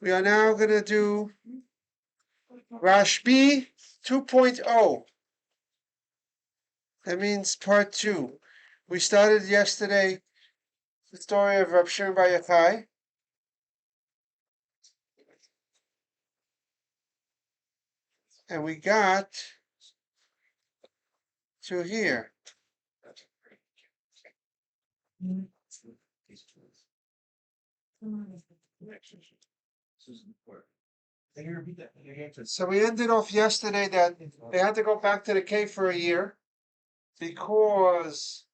We are now going to do Rashbi 2.0. That means part 2. We started yesterday the story of Rabbi Shimon bar Yochai. And we got to here. So we ended off yesterday that they had to go back to the cave for a year because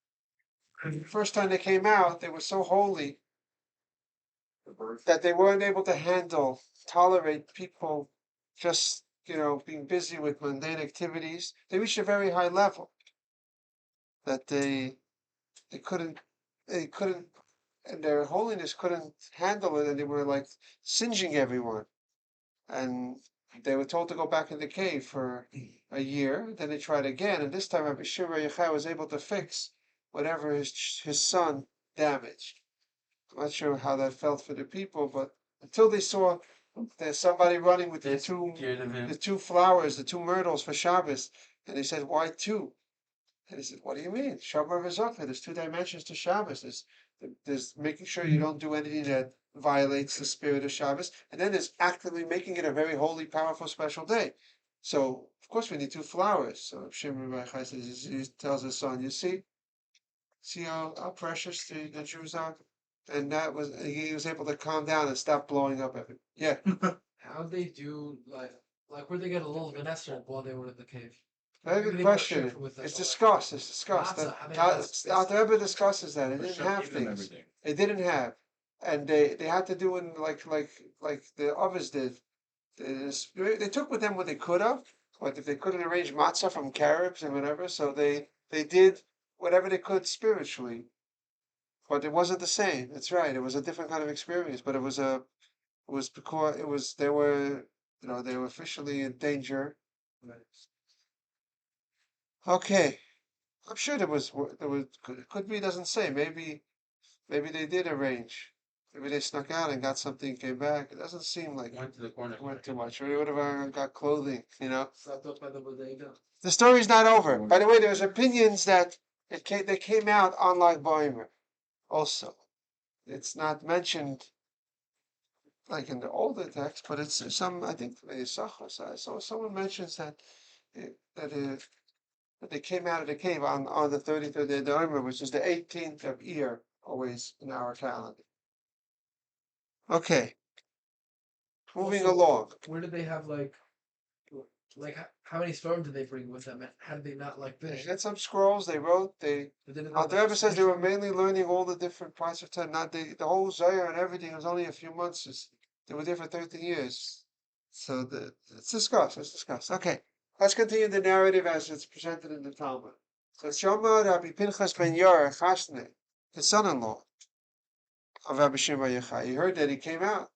the first time they came out, they were so holy that they weren't able to tolerate people just, being busy with mundane activities. They reached a very high level that they couldn't, and their holiness couldn't handle it, and they were like singeing everyone. And they were told to go back in the cave for a year. Then they tried again, and this time Rabbi Shimon bar Yochai was able to fix whatever his son damaged. I'm not sure how that felt for the people, but until they saw there's somebody running with the two flowers, the two myrtles for Shabbos, and they said, "Why two?" And he said, "What do you mean? Shabbat v'zokah. There's 2 dimensions to Shabbos. There's making sure you don't do anything that violates the spirit of Shabbos, and then there's actively making it a very holy, powerful, special day. So of course we need 2 flowers." So Shimon bar Yochai says, he tells his son, "You see how precious the Jews are." And he was able to calm down and stop blowing up everything. Yeah. How'd they do, where'd they get a little Vanessa while they were in the cave? Very good question. It's discussed. The Rebbe discusses that. It didn't have things. It didn't have. And they had to do it like the others did. They took with them what they could have, but if they couldn't arrange matzah from carobs and whatever, so they did whatever they could spiritually. But it wasn't the same. That's right. It was a different kind of experience. But it was because they were they were officially in danger. Okay, I'm sure could be, doesn't say. Maybe they did arrange. Maybe they snuck out and got something, came back. It doesn't seem like Went to the corner. went too much. Or they would have got clothing. Stopped up by the bodega. The story's not over. By the way, there's opinions that they came out unlike Boimer. Also, it's not mentioned like in the older text, but it's some. I think the Yisachar. So someone mentions that that they came out of the cave on the 33rd day of the Omer, which is the 18th of Iyar, always in our calendar. Okay, moving along. Where did they have how many storms did they bring with them? How did they not They finish? had some scrolls. They wrote. The Rebbe says they were mainly learning all the different parts of time. Not the whole Zohar and everything was only a few months. They were there for 13 years. So let's discuss. Okay, let's continue the narrative as it's presented in the Talmud. So Shama Rabbi Pinchas ben Yair Chasne, the son-in-law of Rabbi Shimon bar Yochai, he heard that he came out,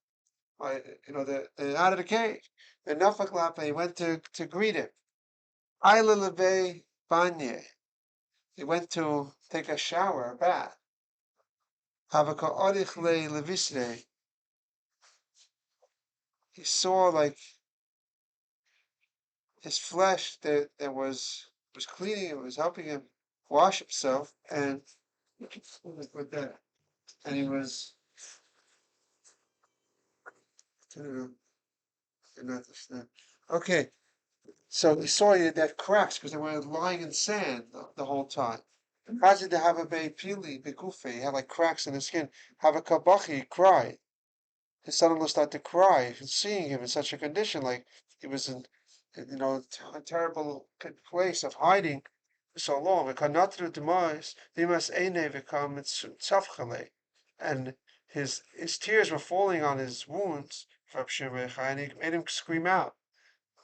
out of the cave. The Nafak Lapa, he went to greet him. Aila lebe banye. He went to take a shower, a bath. Havaka orich le levisre. He saw like his flesh that was cleaning him, was helping him wash himself, and with that, and he was. Okay, so he saw that cracks because they were lying in sand the whole time. Hazi de have a pili bekufe, he had like cracks in his skin. Have a kabachi, he cried. His son-in-law started to cry, seeing him in such a condition, like he was in, a terrible place of hiding for so long. And his tears were falling on his wounds, and he made him scream out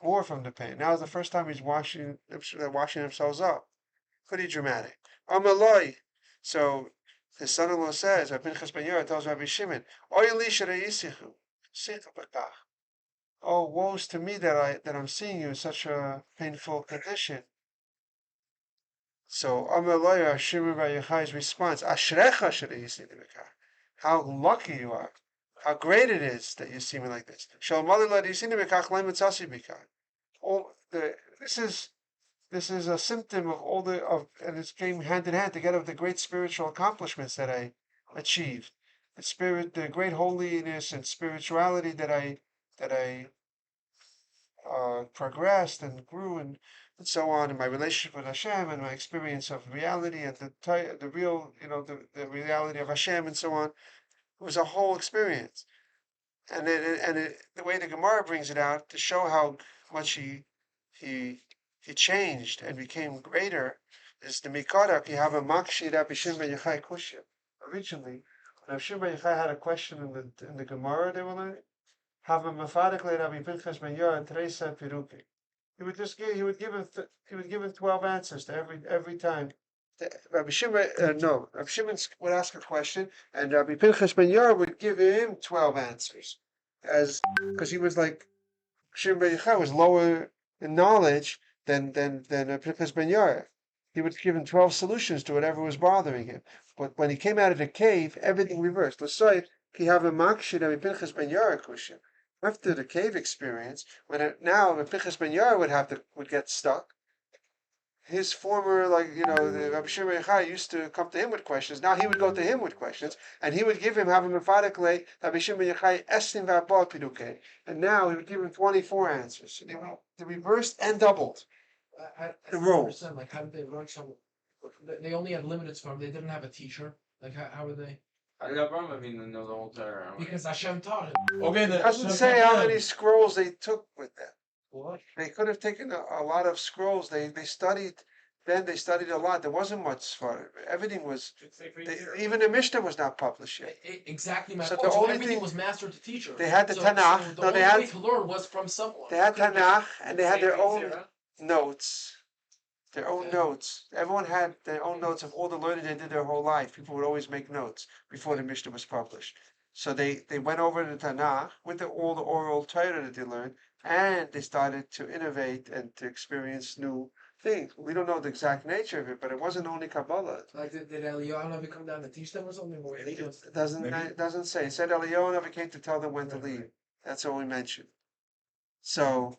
more from the pain. Now is the first time they're washing themselves up. Pretty dramatic. Amaloi. So his son-in-law says, Rabbi Pinchas ben Yair tells Rabbi Shimon, oh, woe's to me that I'm seeing you in such a painful condition. So Amaloi, Shimon bar Yochai's response, Ashrecha, how lucky you are. how great it is that you see me like this. All the this is a symptom of all and it came hand in hand together with the great spiritual accomplishments that I achieved. The great holiness and spirituality that I progressed and grew and so on in my relationship with Hashem and my experience of reality and the real, the reality of Hashem and so on. It was a whole experience. The way the Gemara brings it out to show how much he changed and became greater is the Mikodak. You have a Makshi Rabbi Shimon ben Yochai Kushya. Originally, when Rabbi Shimon ben Yochai had a question in the Gemara they were learning, have a Mafadik le Rabbi Pinchas ben Yair and Teresa Piruki. He would give him 12 answers to every time. Rabbi Shimon would ask a question, and Rabbi Pinchas ben Yair would give him 12 answers, because he was like Shimon ben Yochai was lower in knowledge than Pinchas ben Yair. He would give him 12 solutions to whatever was bothering him. But when he came out of the cave, everything reversed. After the cave experience, now Pinchas ben Yair would get stuck. His former, the Rabbi Shimon Yochai used to come to him with questions. Now he would go to him with questions, and he would give him Rabbi Shimon Yochai estin v'abal piduke, and now he would give him 24 answers. They reversed and doubled the roles. Like, how did they learn so? They only had limited form. They didn't have a teacher. Like, how were they? I got problem. I mean, the whole Torah. Because Hashem taught him. Okay, It doesn't say how many scrolls they took with them. What? They could have taken a lot of scrolls. They studied. Then they studied a lot. There wasn't much for it. Everything was. Even the Mishnah was not published yet. Exactly my So point. the only everything thing was master to teacher. They had the Tanakh. The only way to learn was from someone. They had Tanakh, and they had their own notes. Their own notes. Everyone had their own notes of all the learning they did their whole life. People would always make notes before the Mishnah was published. So they went over the Tanakh with all the oral Torah that they learned, and they started to innovate and to experience new things. We don't know the exact nature of it, but it wasn't only Kabbalah. Like, did Eliyahu come down to teach them or something? It doesn't say. It said Eliyahu came to tell them when to leave. That's all we mentioned. So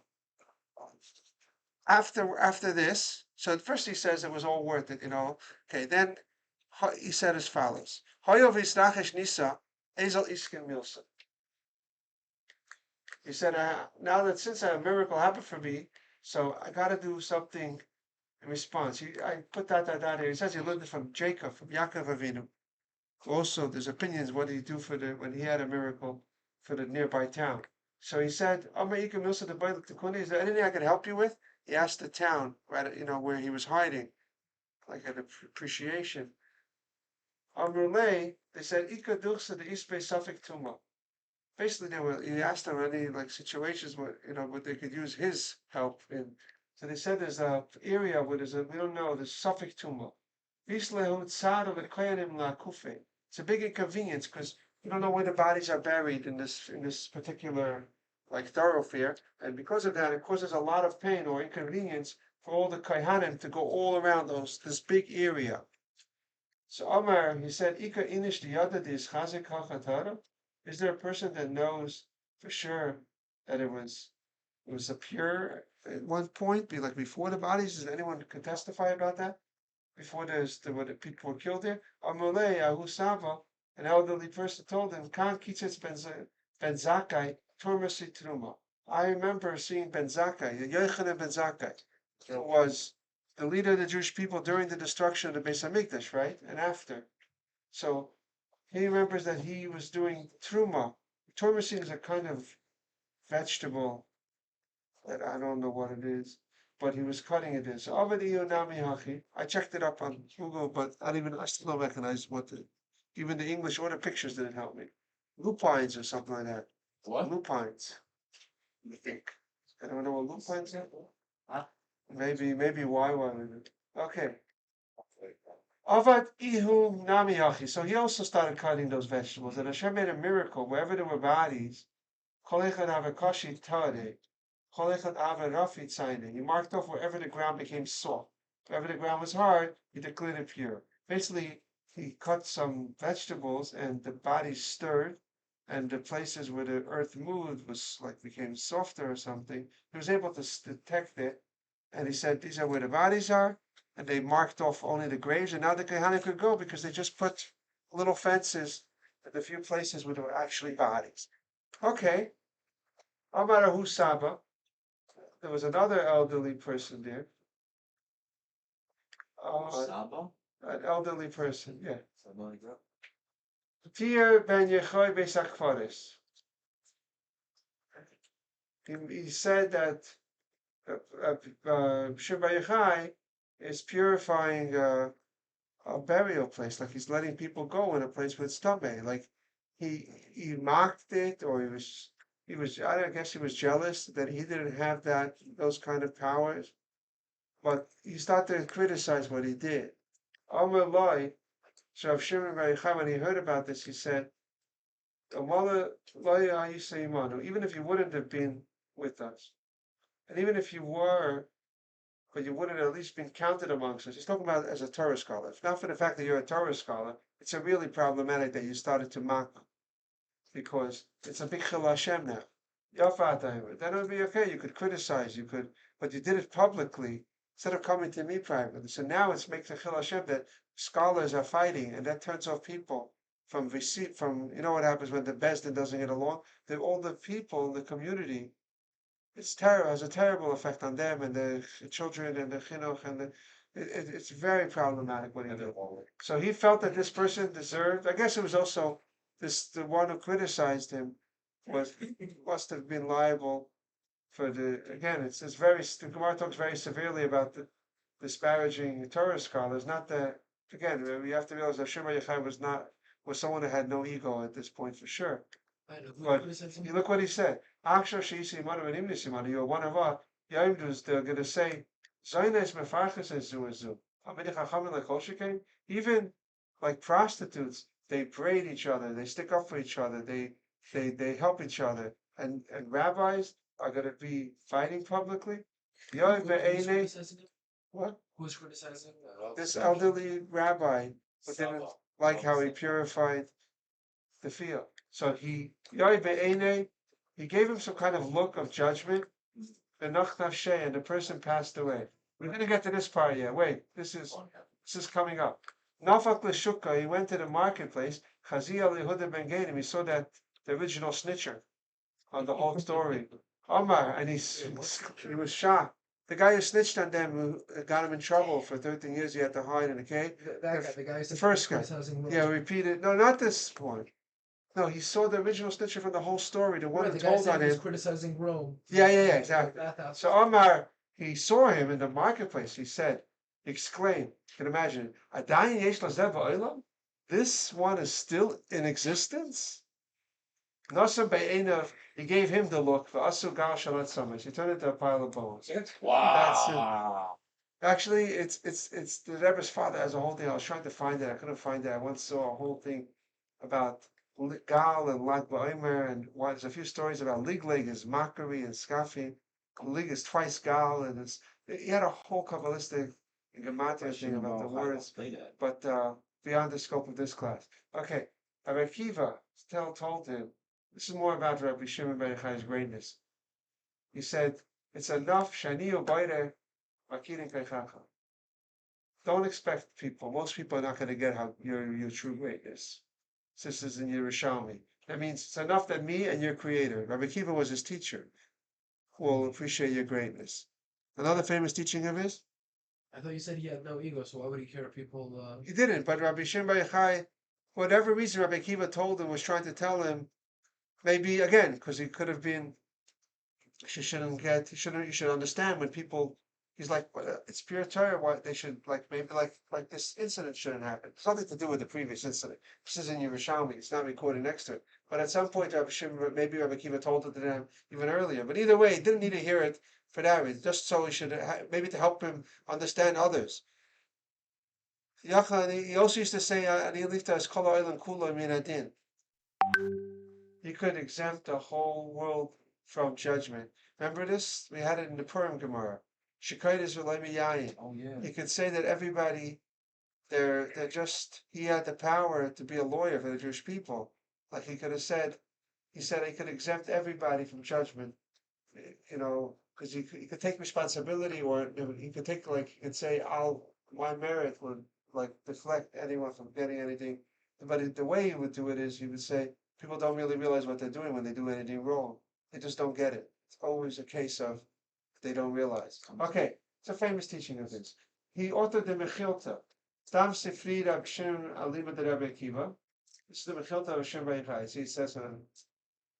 after this, so at first he says it was all worth it, Okay, then he said as follows: Nisa, Ezel Iskin Milsa. He said, now that since a miracle happened for me, so I got to do something in response. I put that here. He says he learned it from Jacob, from Yaakov Avinu. Also, there's opinions what did he do when he had a miracle for the nearby town. So he said, is there anything I can help you with? He asked the town, right, where he was hiding, like an appreciation. They said, the East Bay Suffolk Tuma. Basically, he asked them any situations where they could use his help in. So they said there's a area where we don't know, there's Suffolk Tuma. It's a big inconvenience because you don't know where the bodies are buried in this particular thoroughfare, and because of that, it causes a lot of pain or inconvenience for all the Kohanim to go all around this big area. So Omar, he said, Ika inish is chazik hachatara. Is there a person that knows for sure that it was a pure at one point, before the bodies? Is anyone could testify about that? Before the people were killed there? Amolei Ahusava, an elderly person told him, Kan Kitzitz ben Zakkai, Turmasi Truma. I remember seeing Ben Zakkai, Yochanan ben Zakkai, who was the leader of the Jewish people during the destruction of the Beis Hamikdash, right? And after. So he remembers that he was doing truma. Turmeric is a kind of vegetable that I don't know what it is, but he was cutting it in. So I checked it up on Google, but I still don't recognize even the English or the pictures didn't help me. Lupines or something like that. What? Lupines. I think. I don't know what lupines are. Huh? Maybe why. Okay. Avad ihu namiyachi. So he also started cutting those vegetables. And Hashem made a miracle wherever there were bodies. Kolechad avakashi tade. Kolechad avarafi tzaine. He marked off wherever the ground became soft. Wherever the ground was hard, he declared it pure. Basically, he cut some vegetables and the bodies stirred, and the places where the earth moved was like became softer or something. He was able to detect it, and he said these are where the bodies are, and they marked off only the graves, and now the Kohanim could go because they just put little fences at the few places where there were actually bodies. Okay. Amar Saba. There was another elderly person there. Saba? An elderly person, yeah. Tir ben Yochai Besakfaris. He said that Shimon Yochai is purifying a burial place, like he's letting people go in a place with stomach. Like he mocked it, or he was I guess he was jealous that he didn't have those kind of powers. But he started to criticize what he did. Amar Loi, so Rav Shimon Bar Yochai, when he heard about this, he said, even if you wouldn't have been with us, and even if you were, but you wouldn't have at least been counted amongst us. He's talking about as a Torah scholar. If not for the fact that you're a Torah scholar, it's a really problematic that you started to mock, because it's a big chil Hashem now. Then it would be okay. You could criticize, but you did it publicly instead of coming to me privately. So now it makes a chil Hashem that scholars are fighting, and that turns off people from receipt. From what happens when the Bezdin doesn't get along. All the people in the community, it's terrible. Has a terrible effect on them and the children and the chinuch, and it's very problematic what he did. So he felt that this person deserved. I guess it was also the one who criticized him must have been liable for the Gemara talks very severely about the disparaging Torah scholars. Not that again, we have to realize that Shimon Yochai was someone who had no ego at this point for sure. But you look what he said. You're one of us. They're going to say, even like prostitutes, they braid each other, they stick up for each other, they help each other, and rabbis are going to be fighting publicly. What? Who's criticizing? This elderly rabbi who didn't like how he purified the field. So he gave him some kind of look of judgment. And the person passed away. We're going to get to this part yet. Wait, this is coming up. Nafak l'shukka, he went to the marketplace. Chazia lehuda ben Gainim, he saw that the original snitcher on the whole story. Omar, and he was shocked. The guy who snitched on them, who got him in trouble for 13 years, he had to hide in a cave. That guy, the guy, the first guy. Yeah, repeated. No, not this one. No, he saw the original snitcher from the whole story. The one who told on him. He's criticizing Rome. Yeah, exactly. So Omar, he saw him in the marketplace. He exclaimed, you can imagine, "Adayin yesh lazev ha'olam? This one is still in existence?" Nasa be'enav, he gave him the look. V'asu gal shalat samas. He turned into a pile of bones. Wow. That's it. Actually, it's the Rebbe's father has a whole thing. I was trying to find it. I couldn't find it. I once saw a whole thing about Gal and Lag Ba'omer, and there's a few stories about Ligleg is mockery and scoffing. Lig is twice Gal, and he had a whole Kabbalistic Gematria thing about the words, but beyond the scope of this class. Okay, Rabbi Akiva told him, this is more about Rabbi Shimon Bar Yochai's greatness. He said, it's enough, Shani Ubayre, Makirin Kaichacha. Don't expect people, most people are not going to get your true greatness. This is in Yerushalmi. That means it's enough that me and your creator, Rabbi Akiva was his teacher, will appreciate your greatness. Another famous teaching of his? I thought you said he had no ego, so why would he care if people... He didn't, but Rabbi Shimon Bar Yochai, whatever reason Rabbi Akiva told him, was trying to tell him, maybe again, because he could have been, you should understand when people, he's like, it's pure Torah, why they should, maybe this incident shouldn't happen. It's nothing to do with the previous incident. This is in Yerushalmi, it's not recorded next to it. But at some point, maybe Rabbi Akiva told it to them even earlier. But either way, he didn't need to hear it for that reason, just so he should, maybe to help him understand others. Yochai, he also used to say, he could exempt the whole world from judgment. Remember this? We had it in the Purim Gemara. Oh yeah. He could say that everybody, he had the power to be a lawyer for the Jewish people. Like he could have said, he said he could exempt everybody from judgment, because he could take responsibility, or he could take, like, he could say, my merit would, like, deflect anyone from getting anything. But the way he would do it is he would say, people don't really realize what they're doing when they do anything wrong. They just don't get it. It's always a case of they don't realize. Okay, it's a famous teaching of his. He authored the Mechilta. Stam Sifri Rab Shimon Alima de Rabbi Akiva. This is the Mechilta of Shimon Yochai. See, it says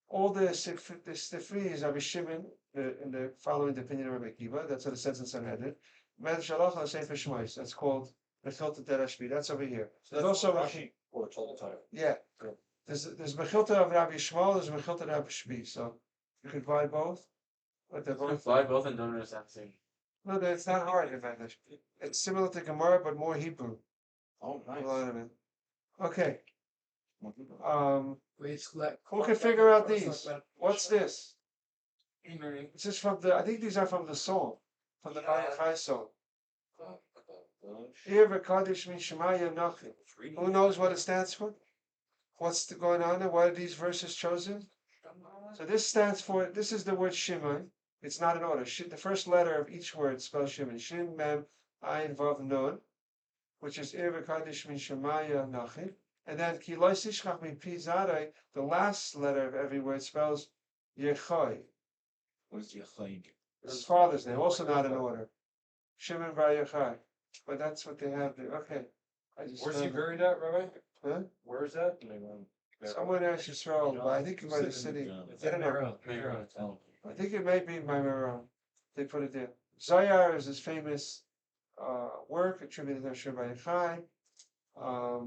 all the Sifri is Rabbi Shimon in the following the opinion of Rabbi Akiva. That's what it says in Sanhedrin. Men Shalach al Sefer Shmois. That's called Mechilta de Rashbi. That's over here. So there's also Rashi or total title. yeah. There's Mechilta of Rabbi Shmuel. There's Mechilta of Rabbi Shbi. So you could buy both. But they're both. Fly both and don't understand the same. No, it's not hard in fact. It's similar to Gemara, but more Hebrew. Oh, A nice. lot of it. Okay. Wait, select. Who can figure out these? What's this? This is from I think these are from the song, from the Yochai song. Who knows what it stands for? What's going on there? Why are these verses chosen? So this stands for, this is the word Shimon. It's not in order. The first letter of each word spells Shimon. Shin, Mem, Ayin, Vav, Nun, which is Ir V'Kadish Min Shemaya Nachim. And then Ki Lo Yishchach Min Pi Zarei, the last letter of every word spells Yochai. What's Yochai? His father's name, also not in order. Shimon Bar Yochai. But that's what they have there. Okay. Where's he buried at, Rabbi? Huh? Where is that? Somewhere in Yisrael, but I think it might be city. I don't know. I think it may be by Meron. They put it there. Zayar is his famous work attributed to Yeshiva Torah Ohr.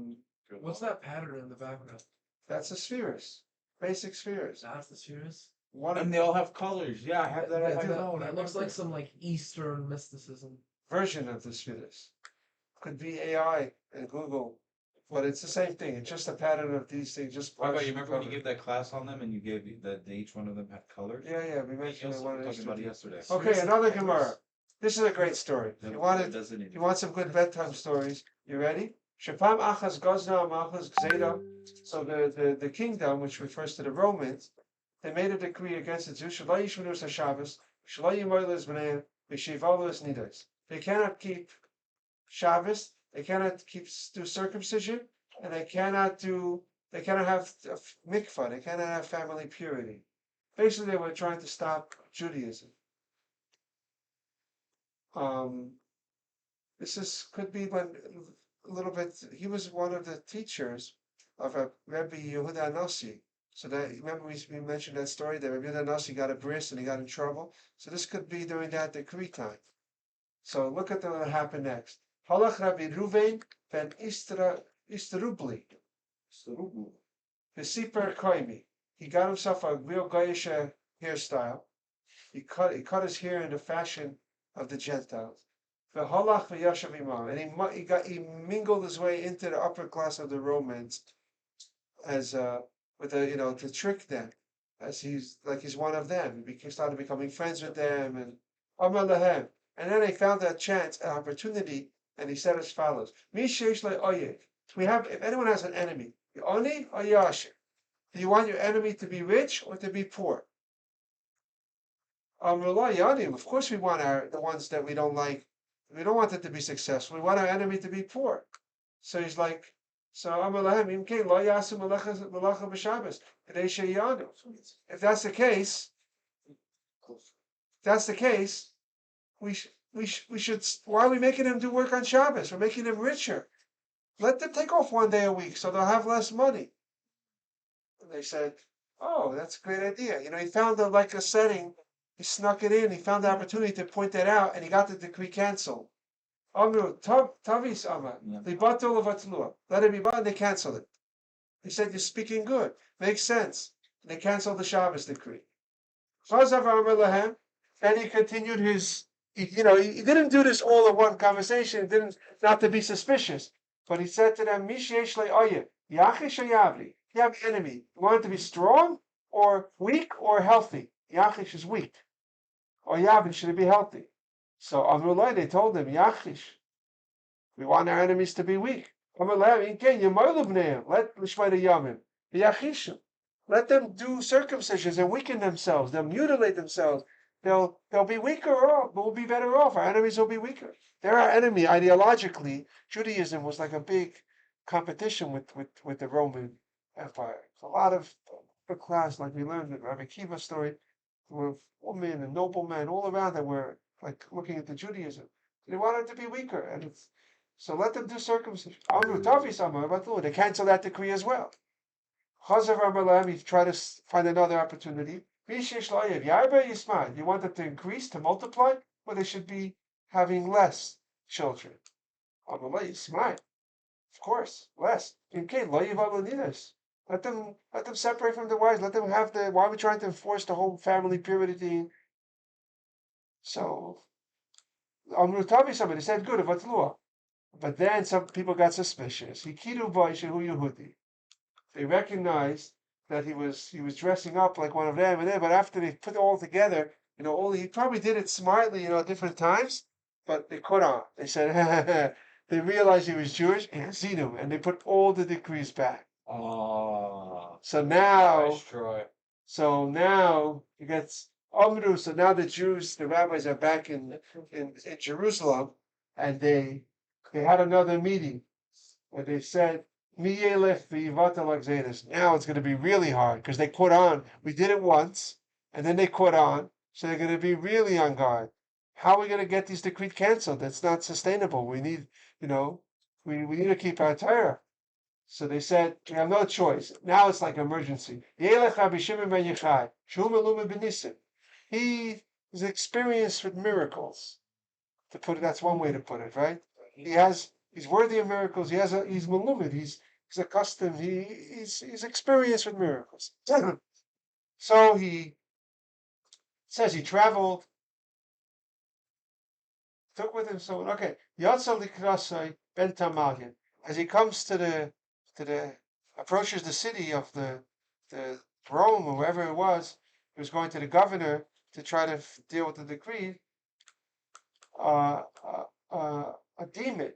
What's that pattern in the background? That's a spheres, basic spheres. That's the spheres? One And they all have colors. Yeah, I have that. I know. That looks like some Eastern mysticism. version of the spheres. Could be AI and Google, but it's the same thing. It's just a pattern of these things. Just Rabbi, you remember when you gave that class on them and you gave that each one of them had colors? Yeah, we mentioned Also, one we of talked these. about it yesterday. Okay, another Gemara. This is a great story. That- You doesn't you want some good bedtime stories? You ready? Shapam achas gozna machas gzeda. So the kingdom, which refers to the Romans, they made a decree against the Jews. Shalai yishmenu Shabbos, shalai yimoyles b'nei, v'shivalos nidas. They cannot keep Shabbos. They cannot do circumcision, and they cannot have mikvah. They cannot have family purity. Basically, they were trying to stop Judaism. Could be when a little bit. He was one of the teachers of a Rabbi Yehuda Nossi. So that, remember we mentioned that story that Rabbi Yehuda Nossi got a bris and he got in trouble. So this could be during that decree time. So look at what happened next. Halach Rabbi Ruvain ben Isterubli. V'siper Koimi. He got himself a real Goyish hairstyle. He cut his hair in the fashion of the Gentiles. V'halach v'yashav imam, and he mingled his way into the upper class of the Romans as to trick them, as he's one of them. He started becoming friends with them, and Amar lahem. And then they found an opportunity, and he said as follows: Mi sheish le'oyev. If anyone has an enemy, Oni or Yashir, do you want your enemy to be rich or to be poor? Of course we want the ones that we don't like. We don't want them to be successful. We want our enemy to be poor. So he's like, if that's the case, we should. Why are we making them do work on Shabbos? We're making them richer. Let them take off one day a week so they'll have less money. And they said, "Oh, that's a great idea." He found a setting. He snuck it in. He found the opportunity to point that out, and he got the decree canceled. Amru Tavis Amar Libatul Vatlua. Let it be bought, and they canceled it. He said, "You're speaking good. Makes sense." And they canceled the Shabbos decree. Chazav Amar Lahem. Then he continued his. He didn't do this all in one conversation. Not to be suspicious, but he said to them, "Mishesh le'oyev yachish yavli." You have an enemy. You want it to be strong or weak or healthy? Yachish is weak. Or Yavin, should it be healthy? So Amrullah, they told him, Yachish. We want our enemies to be weak. Let Lishvayda Yamim. Yachishim. let them do circumcisions and weaken themselves. They'll mutilate themselves. They'll be weaker off, but we'll be better off. Our enemies will be weaker. They're our enemy ideologically. Judaism was like a big competition with the Roman Empire. A lot of upper class, like we learned in Rabbi Kiva's story, were women and noblemen all around that were like looking at the Judaism. They wanted to be weaker, and so let them do circumcision. They cancel that decree as well. Chazav Amar he tried to find another opportunity. You want them to increase, to multiply, or they should be having less children. Of course, less. Let them separate from the wives. Let them have the. Why are we trying to enforce the whole family purity? So somebody said good about Lua. But then some people got suspicious. They recognized that he was dressing up like one of them, and then but after they put it all together, he probably did it smartly, at different times, but they caught on. They said they realized he was Jewish and seen him, and they put all the decrees back. Oh. So now, Nice try. he gets Amru. So now the Jews, the rabbis are back in Jerusalem, and they had another meeting where they said, now it's going to be really hard because they caught on. We did it once, and then they caught on, so they're going to be really on guard. How are we going to get these decrees canceled? That's not sustainable. We need, we need to keep our Torah. So they said, we have no choice. Now it's like emergency. Rabbi Shimon ben Yochai, he is experienced with miracles. That's one way to put it, right? He's worthy of miracles. He's malumid. He's accustomed. He's experienced with miracles. So he says he traveled, took with him someone. Okay, Yatzal Likrasai ben Tamalyan. As he comes approaches the city of the Rome or wherever it was, he was going to the governor to try to deal with the decree. A demon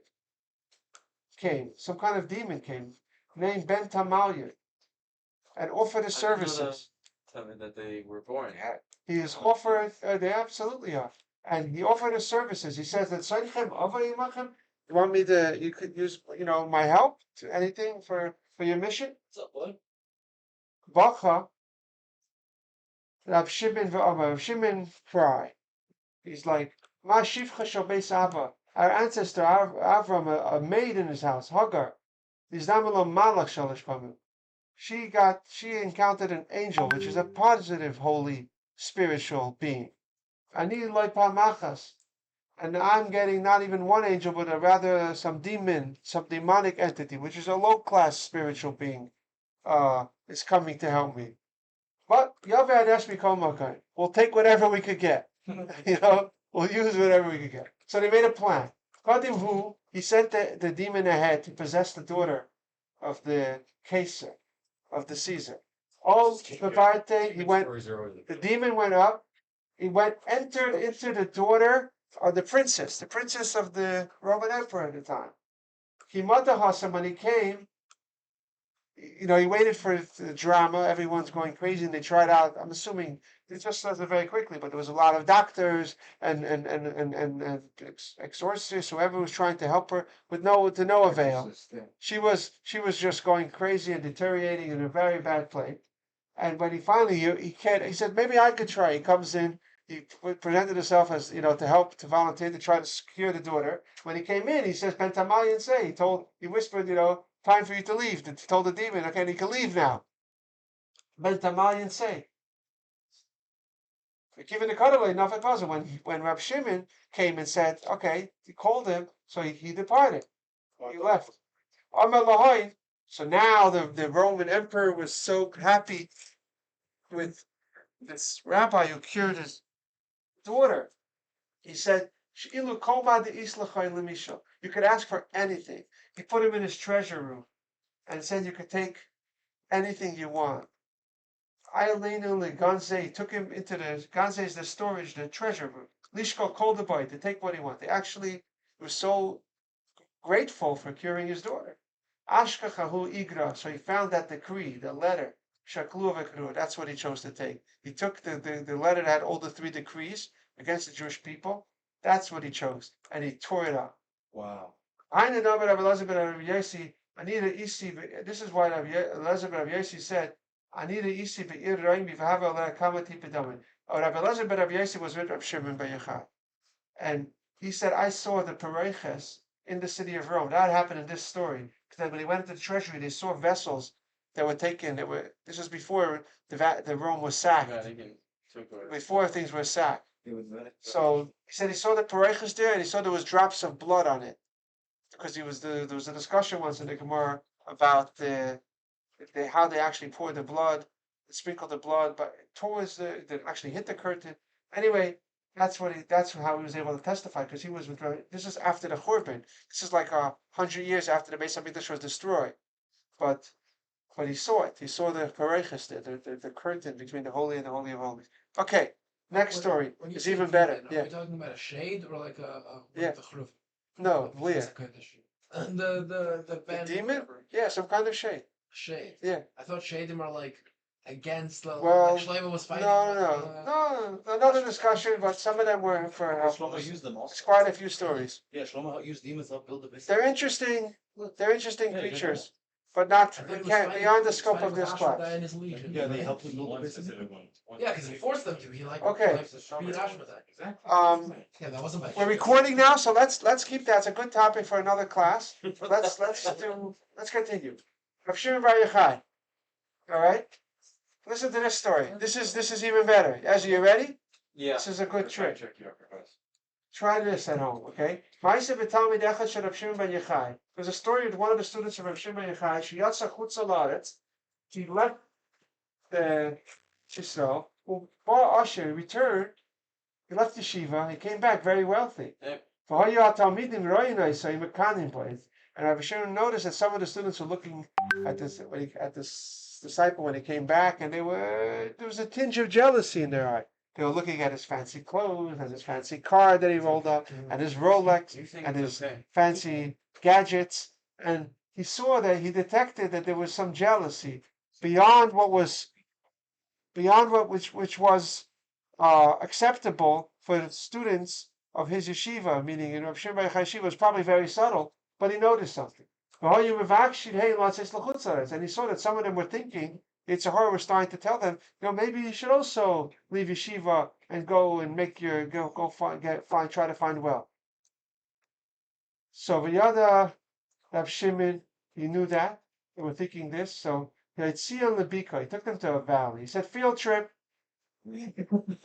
came, some kind of demon came, named Ben Tamalyan, and offered his services. Tell me that they were born. He is offered, they absolutely are. And he offered his services. He says that you want me to, you could use, my help to anything for your mission? What's up, bud? Bacha, Rab Shimon cry. He's like, Ma shivcha shobes Abba. Our ancestor Avram, a maid in his house, Hagar. She encountered an angel, which is a positive, holy, spiritual being. Ani loy pamachas. And I'm getting not even one angel, but rather some demonic entity, which is a low-class spiritual being, is coming to help me. But Yavad Eshmi we'll take whatever we could get. We'll use whatever we could get. So they made a plan. Kadimhu, he sent the demon ahead to possess the daughter of the Caesar, of the Caesar. All Bavarte, the demon went up, entered into the daughter of the princess of the Roman Emperor at the time. Himata Hassan, when he came, he waited for the drama. Everyone's going crazy, and they tried out. I'm assuming it just does it very quickly, but there was a lot of doctors and exorcists, whoever was trying to help her, to no avail. She was just going crazy and deteriorating in a very bad place. And when he finally he said maybe I could try. He comes in. He presented himself as to volunteer to try to secure the daughter. When he came in, he says Ben Tamalyan say he whispered time for you to leave. He told the demon, okay, you can leave now. Ben Tamalyan say. Given the cutaway, nothing was. When Rab Shimon came and said, okay, he called him, so he departed. He left. Amar Lahain. So now the Roman emperor was so happy with this rabbi who cured his daughter. He said, you could ask for anything. He put him in his treasure room and said you could take anything you want. He took him into the storage, the treasure room. Lishko called the boy to take what he wanted. They actually was so grateful for curing his daughter. Ashkachahu igra. So he found that decree, the letter Shaklu v'kru. That's what he chose to take. He took the letter that had all the 3 decrees against the Jewish people. That's what he chose, and he tore it up. Wow. This is why Rabbi Elazar ben Rabbi Yossi said, "Anida isi be'ir roim b'v'hava aleh kama tipedamin." Rabbi Elazar ben Rabbi Yossi was with Rabbi Shimon ben Yochai, and he said, "I saw the pareiches in the city of Rome." That happened in this story because when he went into the treasury, they saw vessels that were taken. This was before the Rome was sacked. Vatican took over. Before things were sacked. So he said he saw the pareiches there, and he saw there was drops of blood on it. Because there was a discussion once in the Gemara about how they actually poured the blood, sprinkled the blood, but towards they actually hit the curtain. Anyway, that's how he was able to testify because he was with. This is after the Churban. This is like 100 years after the Beis Hamikdash was destroyed, but he saw it. He saw the pareiches there, the curtain between the holy and the holy of holies. Okay, next story When you is say even demon, better. Are Yeah. we talking about a shade or like Yeah. the chruf? No, Leah. And the The band demon? Yeah, some kind of shade. shade. Yeah. I thought shadim are like against the Well, like Shlomo was fighting. No, another discussion, but some of them were for Shlomo used them also. It's quite a few stories. Yeah, Shlomo used demons to help build the business. They're interesting. They're interesting Yeah, creatures, but not I thought he was can't fighting- beyond he the was scope fighting of with this Ashmedai class. and his legion. Yeah, they helped him build the One business. specific one. Yeah, because he forced them to. He Okay. beat Ashmedai. Exactly. Yeah, that wasn't by We're choice. recording now, so let's keep that. It's a good topic for another class. Let's continue. Rav Shimon bar Yochai. All right. Listen to this story. This is even better. Ezra, you ready? Yeah. This is a good trick. Check you up, Rabbi. Try this at home, okay? Ma'aseh b'talmid echad shel Rav Shimon ben Yochai. There's a story with one of the students of Rav Shimon ben Yochai. She yatsa chutza la'aretz. She left the Yisrael. Ba Asher returned. He left yeshiva. He came back very wealthy. Yep. V'hayu hatalmidim ro'inai sayim mekanim place. And Rav Shimon noticed that some of the students were looking at this disciple when he came back, and there was a tinge of jealousy in their eye. They were looking at his fancy clothes, and his fancy car that he rolled up, and his Rolex, You think and it's his okay? fancy gadgets, and he detected that there was some jealousy beyond what was which was acceptable for the students of his yeshiva, meaning in Rav Shimon bar Yochai yeshiva was probably very subtle, but he noticed something. And he saw that some of them were thinking, Yitzhahara was starting to tell them, maybe you should also leave yeshiva and go and make try to find wealth. So V'yada Rav Shimon, he knew that they were thinking this. So he took them to a valley. He said, field trip.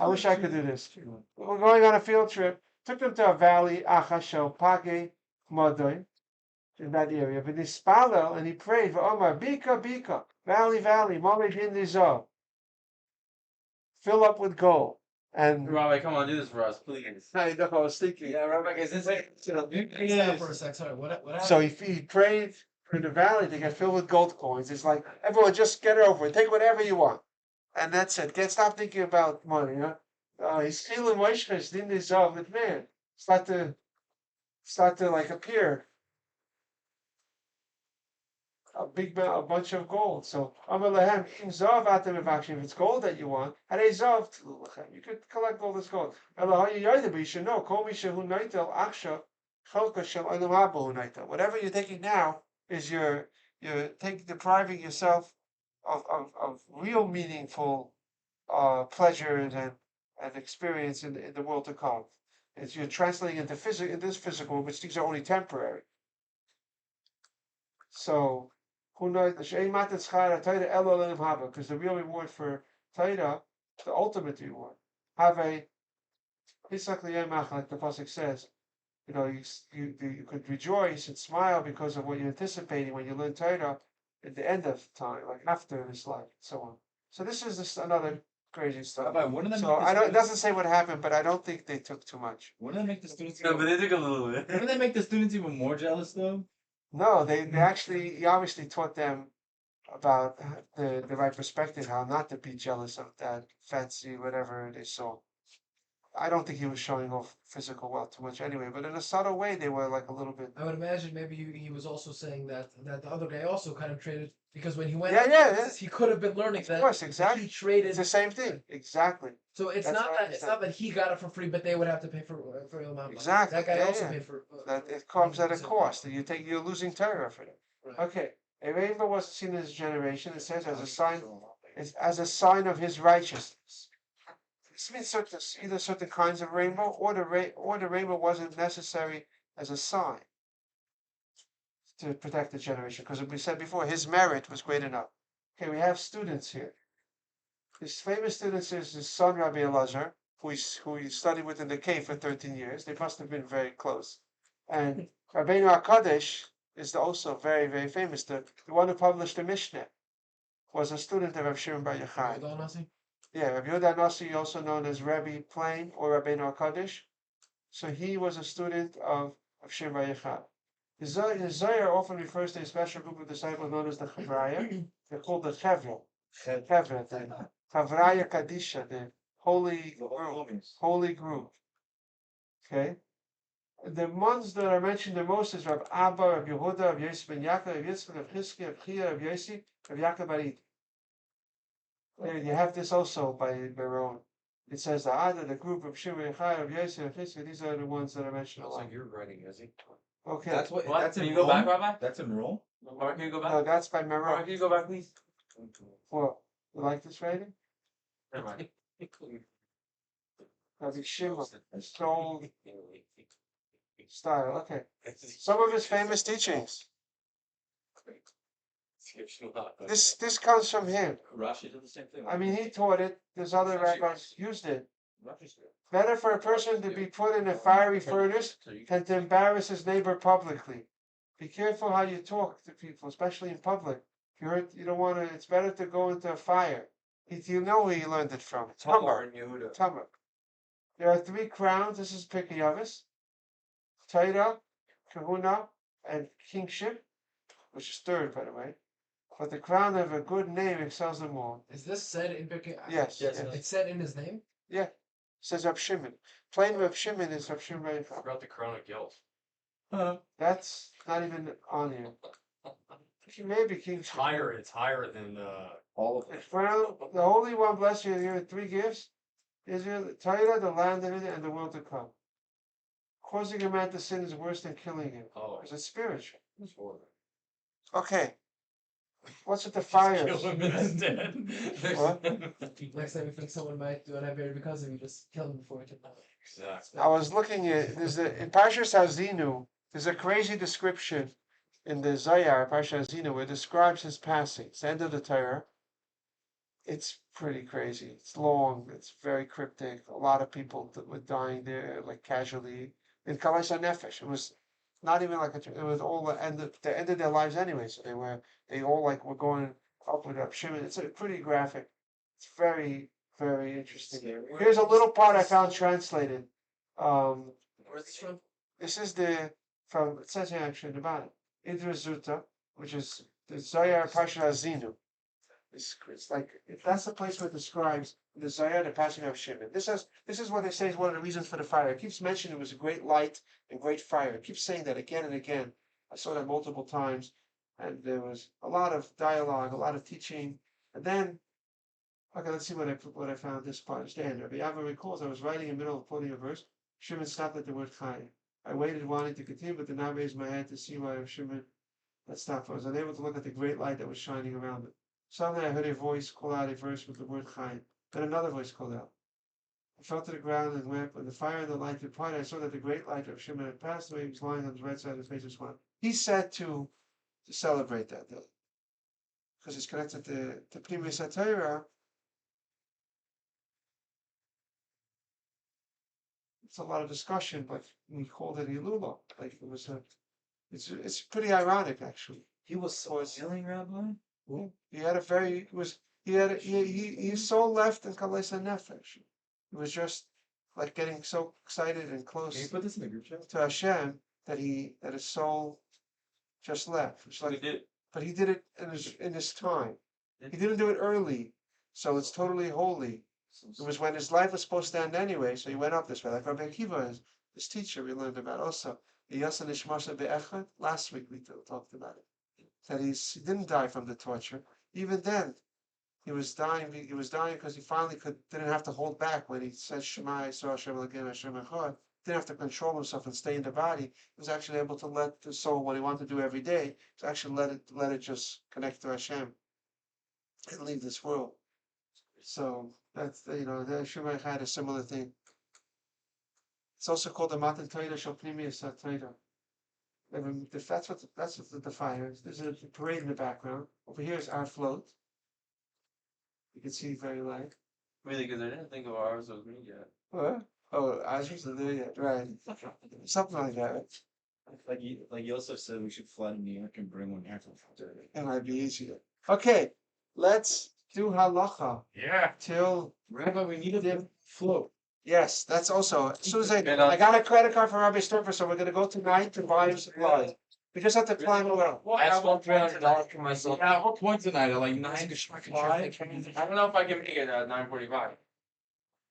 I wish I could do this. We're going on a field trip. Took them to a valley, Achashel Page Modoin, in that area. V'nispalel, and he prayed, V'omar, Bika, valley, Molid Hindizo. Fill up with gold. And Rabbi, come on, do this for us, please. I know, I was thinking. Yeah, Rabbi, is this it? Stop for a sec. Sorry, what happened? So he prayed for the valley to get filled with gold coins. It's like, everyone just get over it. Take whatever you want. And that's it. Stop thinking about money. He's feeling moishkas in this with man. Start to like appear a bunch of gold. So Amalehem Zav Atem if it's gold that you want, and a Zav you could collect gold as gold. But you should know, whatever you're taking now is you're depriving yourself of real meaningful pleasures and experience in the world to come. It's you're translating into this physical, which things are only temporary. So who knows? Because the real reward for Torah, the ultimate reward, have a like the pasuk says. You could rejoice and smile because of what you're anticipating when you learn Torah at the end of time, like after this life, and so on. So this is just another crazy stuff. Rabbi, wouldn't that So make the it doesn't say what happened, but I don't think they took too much. Wouldn't that make the students? No, but they took a little bit. Wouldn't that make the students even more jealous though? No, he obviously taught them about the right perspective, how not to be jealous of that fancy whatever they saw. I don't think he was showing off physical wealth too much anyway, but in a subtle way, they were like a little bit. I would imagine maybe he was also saying that the other guy also kind of traded because when he went, Yeah. he could have been learning Of that course, he exactly. traded. It's the same thing. Exactly. So it's That's not what I that it's not that he got it for free, but they would have to pay for the amount. Of money. Exactly. That guy Yeah, also yeah. paid for. That for it comes at a using- cost, and you're losing Torah for it. Right. Okay. A rainbow wasn't seen in his generation. It says as a sign, it's as a sign of his righteousness. This means either certain kinds of rainbow, or the rainbow wasn't necessary as a sign to protect the generation, because we said before his merit was great enough. Okay, we have students here. His famous students is his son Rabbi Elazar, who he studied with in the cave for 13 years. They must have been very close. And Rabbeinu HaKadosh is also very, very famous. The one who published the Mishnah was a student of Rav Shimon Bar Yochai. Yeah, Rabbi Yehuda Nasi, also known as Rabbi Plain or Rabbeinu HaKadosh. So he was a student of Shimon Bar Yochai. The Zohar often refers to a special group of disciples known as the Chavraya. They're called the Chevra. Chevra, the Chavraya Kadisha, the holy group. Okay? The ones that are mentioned the most is Rab Abba, Rab Yehuda, Rab Yosef ben Yaakov, Rab Yitzchak, Rab Chizkiah, Rab Chia, Rab Yossi, Rab Yaakov Barit. And you have this also by Baron. It says the Ada, the group of Shimon, Yochai, Rab Yossi, Rab Chizkiah, these are the ones that are mentioned a Sounds lot. like you're writing, is he? Okay. That's what. What? That's in Can you go back, Rome? Rabbi? That's in Rome. Rabbi, can you go back? No, that's by Rabbi, Meron. can you go back, please? What? You like this writing? Never mind. Rabbi Shimon. Stone style. Okay. Some of his famous teachings. This comes from him. Rashi did the same thing. I mean, he taught it. There's other rabbis used it. Better for a person to be put in a fiery furnace than to embarrass his neighbor publicly. Be careful how you talk to people, especially in public. You don't want to. It's better to go into a fire. You know where he learned it from. Tamar and Yehuda. Tamar. There are 3 crowns. This is Pirkei Avos: Torah, Kahuna, and kingship, which is 3rd, by the way. But the crown of a good name excels them all. Is this said in Pirkei? Yes. Yes. It's said in his name. Yeah. Says Rab Shimon. Plain Rab Shimon is Rab Shimon Bar Yochai. Forgot the crown of guilt. That's not even on here. Maybe kingship. It's higher than All of The it. crown, the Holy One bless you here with 3 gifts: Israel, Torah, the land of it, and the world to come. Causing a man to sin is worse than killing him, because it's spiritual. Okay. What's with the fires? Kill him instead. What? Next time you think someone might do an Iberia because of you, just kill him before it can happen. Exactly. I was looking at in Parshas Hazinu. There's a crazy description in the Zohar, Parshas Hazinu, where it describes his passing. It's the end of the Torah. It's pretty crazy. It's long. It's very cryptic. A lot of people were dying there, like casually. In Kalais Nefesh, it was not even like it was all the end of their lives anyway. So they all like were going up with Rab Shimon. It's pretty graphic. It's very, very interesting. Here's a little part I found translated. Where's this from? This is it says here actually about it. Idra, which is the Zohar Parshat Hazinu. It's like that's the place where it describes the Zohar, the passing of Shimon. This is what they say is one of the reasons for the fire. It keeps mentioning it was a great light and great fire. It keeps saying that again and again. I saw that multiple times, and there was a lot of dialogue, a lot of teaching, and then. Okay, let's see what I found this part. Stand. Rabbi Ava recalls I was writing in the middle of quoting a verse. Shimon stopped at the word Chai. I waited, wanting to continue, but did not raise my head to see why Shimon had stopped. I was unable to look at the great light that was shining around it. Suddenly I heard a voice call out a verse with the word Chai. Then another voice called out. I fell to the ground and wept. When the fire and the light departed, I saw that the great light of Shimon had passed away. He was lying on his right side, his face was one. He said to celebrate that day. Because it's connected to Primus Torah. It's a lot of discussion, but we called it Ilula. Like it was it's pretty ironic actually. He was so willing, Rabbi. Yeah. He's so left in Kalesa Nefesh. He was just like getting so excited and close Can you put this in the group chat? to Hashem that his soul just left. It's like, He did. but he did it in his time. He didn't do it early, so it's totally holy. It was when his life was supposed to end anyway, so he went up this way. Like Rabbi Akiva is his teacher, we learned about also. Last week we talked about it. That he didn't die from the torture. Even then, he was dying. He was dying because he finally didn't have to hold back when he said Shema Yisrael Hashem Elokeinu Hashem Echad. Didn't have to control himself and stay in the body. He was actually able to let the soul, what he wanted to do every day, to actually let it just connect to Hashem and leave this world. So that's the Shimon had a similar thing. It's also called the Matan Torah Shel Pnimius HaTorah. That's what the fire is. There's a parade in the background. Over here is our float. You can see very light. Really, because I didn't think of ours was me yet. What? Oh, ours wasn't there yet, right? Something like that. Like Yosef said, we should fly to New York and bring one here. It might be easier. Okay, let's do halacha Yeah. till. Rabbi, we need a float. Yes, that's also. As soon as I got a credit card from Rabbi Sturfer, so we're gonna go tonight to buy him supplies. We just have to plan it out. Well, That's at one point $1,300 for myself. Yeah, at what point tonight? At like Nice. 9:05? I don't know if I can make it at 9:45.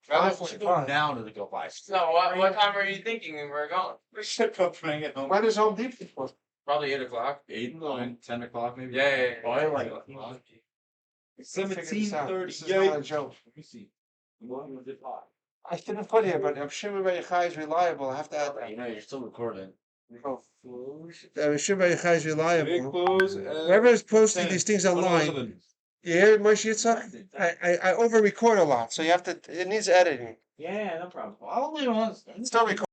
We should go now to go buy. So what time are you thinking we're going? We should go bring it home. When is Home Depot for? Probably 8:00. 8, 9, 10 o'clock maybe. Yeah. Oh, I like it. Figure this out. This is not a 17:38. joke. Let me see. What was it hot? I didn't put here, but Shimon Bar Yochai is reliable. I have to add that. You know, you're still recording. Shimon Bar Yochai is Big reliable. clothes. Whoever is posting these things online, you hear it, Moshe Yitzhak? I over record a lot, so you have to. It needs editing. Yeah, no problem. I only want. Still record.